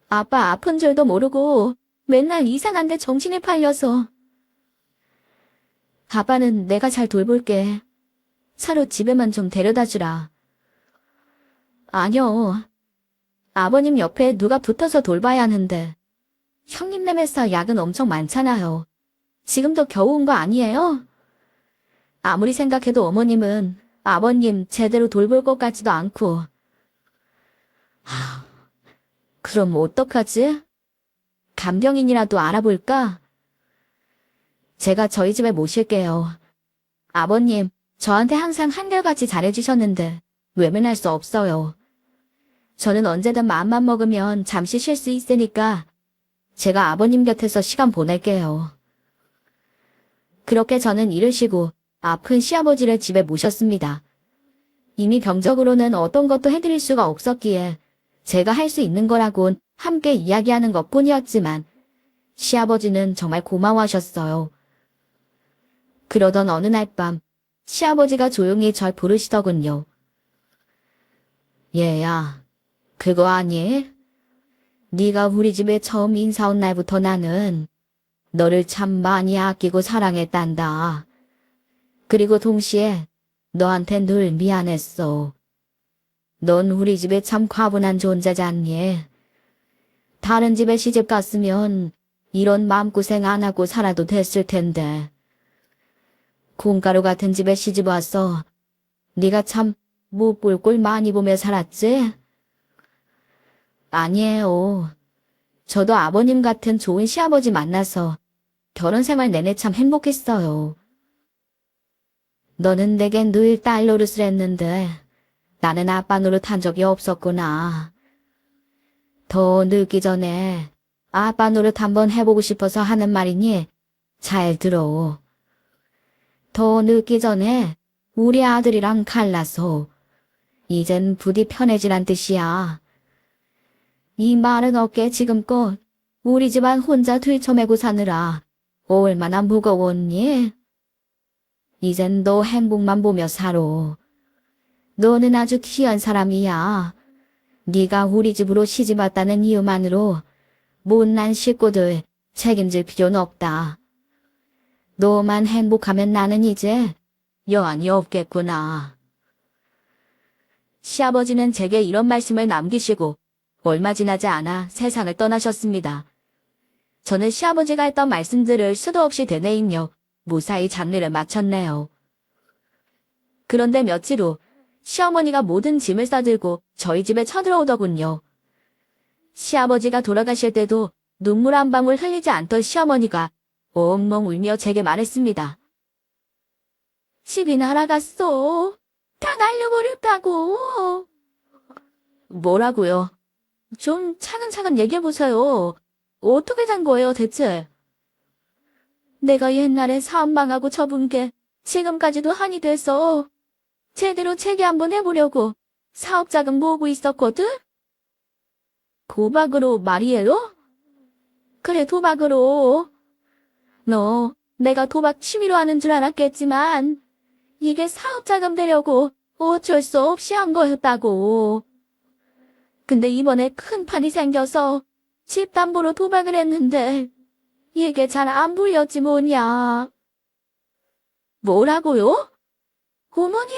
아빠 아픈 줄도 모르고 맨날 이상한데 정신이 팔려서. 아빠는 내가 잘 돌볼게. 차로 집에만 좀 데려다 주라. 아니요. 아버님 옆에 누가 붙어서 돌봐야 하는데. 형님네 회사 약은 엄청 많잖아요. 지금도 겨우 온 거 아니에요? 아무리 생각해도 어머님은 아버님 제대로 돌볼 것 같지도 않고. 그럼 어떡하지? 간병인이라도 알아볼까? 제가 저희 집에 모실게요. 아버님, 저한테 항상 한결같이 잘해주셨는데 외면할 수 없어요. 저는 언제든 마음만 먹으면 잠시 쉴 수 있으니까 제가 아버님 곁에서 시간 보낼게요. 그렇게 저는 일을 쉬고 아픈 시아버지를 집에 모셨습니다. 이미 병적으로는 어떤 것도 해드릴 수가 없었기에 제가 할 수 있는 거라곤 함께 이야기하는 것뿐이었지만 시아버지는 정말 고마워하셨어요. 그러던 어느 날 밤 시아버지가 조용히 절 부르시더군요. 얘야, 그거 아니? 네가 우리 집에 처음 인사 온 날부터 나는 너를 참 많이 아끼고 사랑했단다. 그리고 동시에 너한테 늘 미안했어. 넌 우리 집에 참 과분한 존재잖니. 다른 집에 시집 갔으면 이런 마음고생 안 하고 살아도 됐을 텐데. 콩가루 같은 집에 시집 와서 네가 참 못 볼 꼴 많이 보며 살았지? 아니에요. 저도 아버님 같은 좋은 시아버지 만나서 결혼 생활 내내 참 행복했어요. 너는 내겐 늘 딸 노릇을 했는데 나는 아빠 노릇한 적이 없었구나. 더 늙기 전에 아빠 노릇 한번 해보고 싶어서 하는 말이니 잘 들어. 더 늙기 전에 우리 아들이랑 갈라서 이젠 부디 편해지란 뜻이야. 이 말은 어깨 지금껏 우리 집안 혼자 들쳐매고 사느라 얼마나 무거웠니? 이젠 너 행복만 보며 살아. 너는 아주 귀한 사람이야. 네가 우리 집으로 시집 왔다는 이유만으로 못난 식구들 책임질 필요는 없다. 너만 행복하면 나는 이제 여한이 없겠구나. 시아버지는 제게 이런 말씀을 남기시고 얼마 지나지 않아 세상을 떠나셨습니다. 저는 시아버지가 했던 말씀들을 수도 없이 되뇌이며 무사히 장례를 마쳤네요. 그런데 며칠 후 시어머니가 모든 짐을 싸들고 저희 집에 쳐들어오더군요. 시아버지가 돌아가실 때도 눈물 한 방울 흘리지 않던 시어머니가 엉엉 울며 제게 말했습니다. 집이 날아갔어. 다 날려버렸다고. 뭐라고요? 좀 차근차근 얘기해보세요. 어떻게 된 거예요, 대체? 내가 옛날에 사업 망하고 접은 게 지금까지도 한이 돼서 제대로 체계 한번 해보려고 사업 자금 모으고 있었거든? 도박으로 말이에요? 그래, 도박으로. 너, 내가 도박 취미로 하는 줄 알았겠지만, 이게 사업 자금 되려고 어쩔 수 없이 한 거였다고. 근데 이번에 큰 판이 생겨서 집 담보로 도박을 했는데, 이게 잘 안 불렸지 뭐냐. 뭐라고요? 어머니!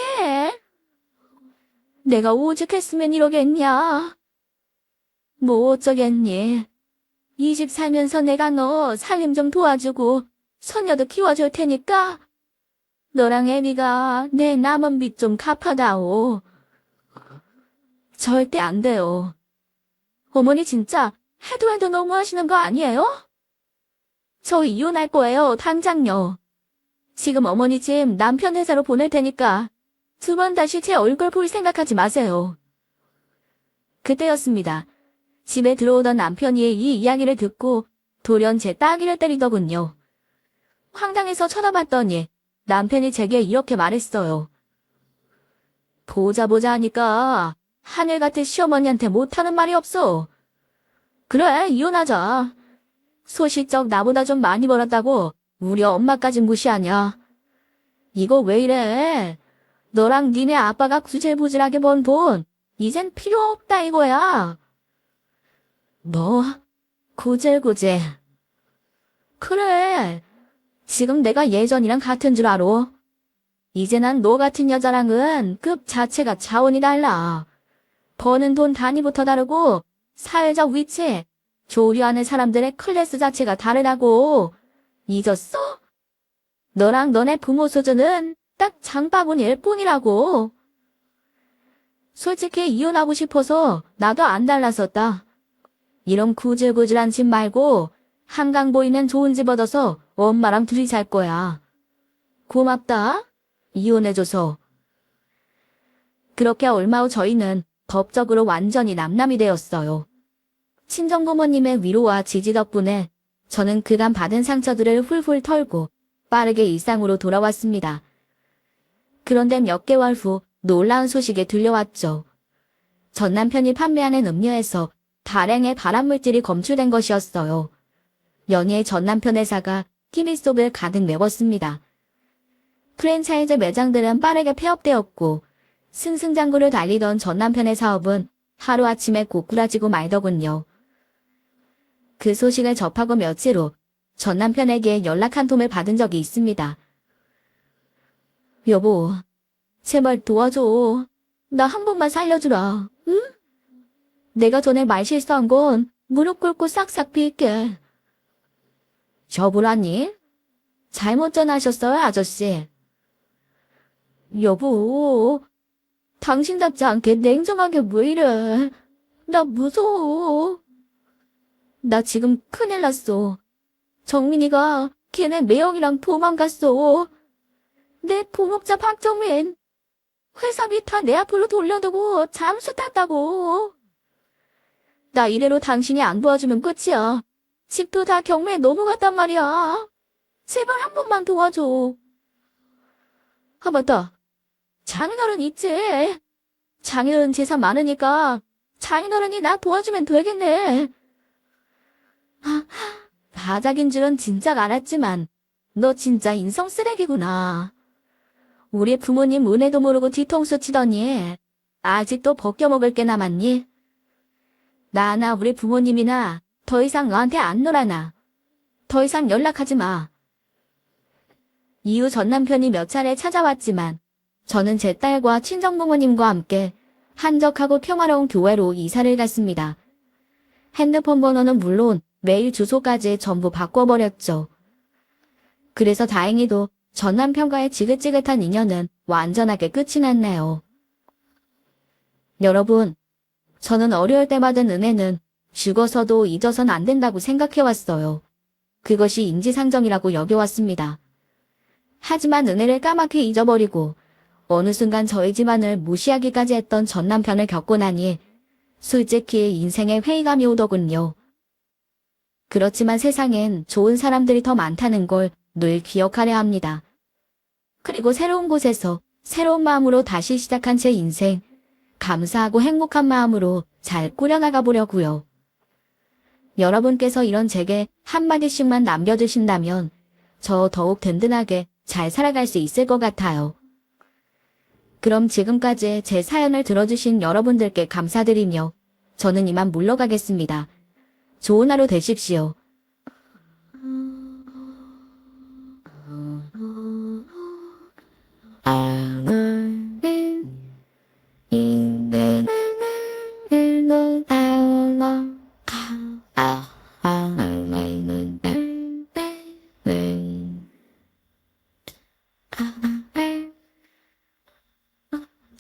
내가 오죽했으면 이러겠냐. 뭐 어쩌겠니. 이 집 살면서 내가 너 살림 좀 도와주고 손녀도 키워줄 테니까 너랑 애미가 내 남은 빚 좀 갚아다오. 절대 안 돼요. 어머니 진짜 해도 해도 너무하시는 거 아니에요? 저 이혼할 거예요, 당장요. 지금 어머니 집 남편 회사로 보낼 테니까 두 번 다시 제 얼굴 볼 생각하지 마세요. 그때였습니다. 집에 들어오던 남편이 이 이야기를 듣고 돌연 제 따귀를 때리더군요. 황당해서 쳐다봤더니 남편이 제게 이렇게 말했어요. 보자 하니까 하늘 같은 시어머니한테 못하는 말이 없어. 그래, 이혼하자. 소시적 나보다 좀 많이 벌었다고 우리 엄마까지 무시하냐. 이거 왜 이래? 너랑 니네 아빠가 구질구질하게 번 돈 이젠 필요 없다 이거야. 뭐? 구질구질. 그래. 지금 내가 예전이랑 같은 줄 알아. 이제 난 너 같은 여자랑은 급 자체가 차원이 달라. 버는 돈 단위부터 다르고 사회적 위치, 조류하는 사람들의 클래스 자체가 다르다고. 잊었어? 너랑 너네 부모 수준은 딱 장바구니일 뿐이라고. 솔직히 이혼하고 싶어서 나도 안 달랐었다. 이런 구질구질한 집 말고 한강 보이는 좋은 집 얻어서 엄마랑 둘이 살 거야. 고맙다. 이혼해줘서. 그렇게 얼마 후 저희는 법적으로 완전히 남남이 되었어요. 친정부모님의 위로와 지지 덕분에 저는 그간 받은 상처들을 훌훌 털고 빠르게 일상으로 돌아왔습니다. 그런데 몇 개월 후 놀라운 소식이 들려왔죠. 전 남편이 판매하는 음료에서 다량의 발암물질이 검출된 것이었어요. 연이에 전 남편 회사가 기미 속을 가득 메웠습니다. 프랜차이즈 매장들은 빠르게 폐업되었고 승승장구를 달리던 전 남편의 사업은 하루아침에 고꾸라지고 말더군요. 그 소식을 접하고 며칠 후 전 남편에게 연락 한 통을 받은 적이 있습니다. 여보, 제발 도와줘. 나 한 번만 살려주라. 응? 내가 전에 말 실수한 건 무릎 꿇고 싹싹 빌게. 저보라니? 잘못 전화하셨어요, 아저씨. 여보, 당신답지 않게 냉정하게 왜 이래. 나 무서워. 나 지금 큰일 났어. 정민이가 걔네 매형이랑 도망갔어. 내 부목자 박정민. 회사비 다 내 앞으로 돌려두고 잠수 탔다고. 나 이래로 당신이 안 도와주면 끝이야. 집도 다 경매에 넘어갔단 말이야. 제발 한 번만 도와줘. 아, 맞다. 장인어른 있지. 장인어른 재산 많으니까 장인어른이 나 도와주면 되겠네. 바닥인 줄은 진작 알았지만 너 진짜 인성 쓰레기구나. 우리 부모님 은혜도 모르고 뒤통수 치더니 아직도 벗겨먹을 게 남았니? 나나 우리 부모님이나 더 이상 너한테 안 놀아나. 더 이상 연락하지 마. 이후 전 남편이 몇 차례 찾아왔지만 저는 제 딸과 친정부모님과 함께 한적하고 평화로운 교회로 이사를 갔습니다. 핸드폰 번호는 물론 메일 주소까지 전부 바꿔버렸죠. 그래서 다행히도 전 남편과의 지긋지긋한 인연은 완전하게 끝이 났네요. 여러분, 저는 어려울 때 받은 은혜는 죽어서도 잊어선 안 된다고 생각해왔어요. 그것이 인지상정이라고 여겨왔습니다. 하지만 은혜를 까맣게 잊어버리고 어느 순간 저희 집안을 무시하기까지 했던 전 남편을 겪고 나니 솔직히 인생에 회의감이 오더군요. 그렇지만 세상엔 좋은 사람들이 더 많다는 걸 늘 기억하려 합니다. 그리고 새로운 곳에서 새로운 마음으로 다시 시작한 제 인생, 감사하고 행복한 마음으로 잘 꾸려나가 보려고요. 여러분께서 이런 제게 한마디씩만 남겨주신다면 저 더욱 든든하게 잘 살아갈 수 있을 것 같아요. 그럼 지금까지 제 사연을 들어주신 여러분들께 감사드리며 저는 이만 물러가겠습니다. 좋은 하루 되십시오.